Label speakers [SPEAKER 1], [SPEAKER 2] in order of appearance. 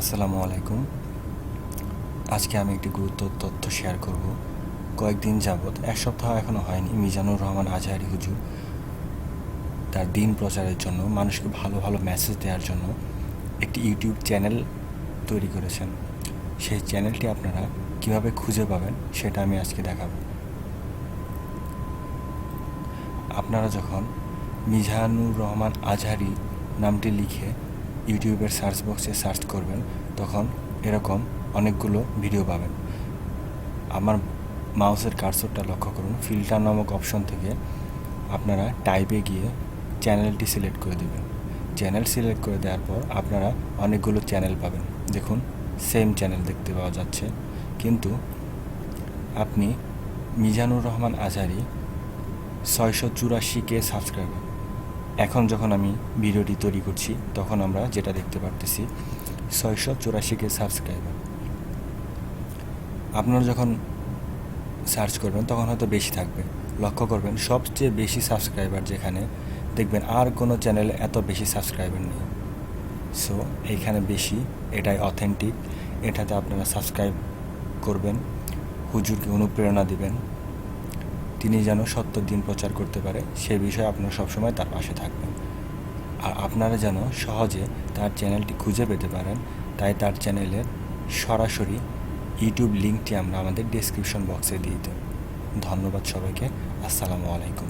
[SPEAKER 1] আসসালামু আলাইকুম। আজকে আমি একটি গুরুত্বপূর্ণ তথ্য শেয়ার করব। কয়েকদিন যাবৎ, এক সপ্তাহ এখনও হয়নি, মিজানুর রহমান আজহারি হুজুর তার দিন প্রচারের জন্য, মানুষকে ভালো ভালো মেসেজ দেওয়ার জন্য একটি ইউটিউব চ্যানেল তৈরি করেছেন। সেই চ্যানেলটি আপনারা কিভাবে খুঁজে পাবেন সেটা আমি আজকে দেখাবো। আপনারা যখন মিজানুর রহমান আজহারি নামটি লিখে ইউটিউবের সার্চ বক্সে সার্চ করবেন, তখন এরকম অনেকগুলো ভিডিও পাবেন। আমার মাউসের কার্সরটা লক্ষ্য করুন, ফিল্টার নামক অপশন থেকে আপনারা টাইপে গিয়ে চ্যানেলটি সিলেক্ট করে দেবেন। চ্যানেল সিলেক্ট করে দেওয়ার পর আপনারা অনেকগুলো চ্যানেল পাবেন। দেখুন, সেম চ্যানেল দেখতে পাওয়া যাচ্ছে, কিন্তু আপনি মিজানুর রহমান আজহারি 684K সাবস্ক্রাইবার। এখন যখন আমি ভিডিওটি তৈরি করছি, তখন আমরা যেটা দেখতে পারতেছি 684K সাবস্ক্রাইবার। আপনারা যখন সার্চ করবেন তখন হয়তো বেশি থাকবে। লক্ষ্য করবেন সবচেয়ে বেশি সাবস্ক্রাইবার যেখানে, দেখবেন আর কোনো চ্যানেলে এত বেশি সাবস্ক্রাইবার নেই। সো এইখানে বেশি, এটাই অথেন্টিক। এটাতে আপনারা সাবস্ক্রাইব করবেন, হুজুরকে অনুপ্রেরণা দিবেন, তিনি যেন সত্য দিন প্রচার করতে পারে সে বিষয়ে আপনারা সবসময় তার পাশে থাকবেন। আর আপনারা যেন সহজে তার চ্যানেলটি খুঁজে পেতে পারেন, তাই তার চ্যানেলের সরাসরি ইউটিউব লিঙ্কটি আমরা আমাদের ডেসক্রিপশন বক্সে দিয়ে দেব। ধন্যবাদ সবাইকে। আসসালামু আলাইকুম।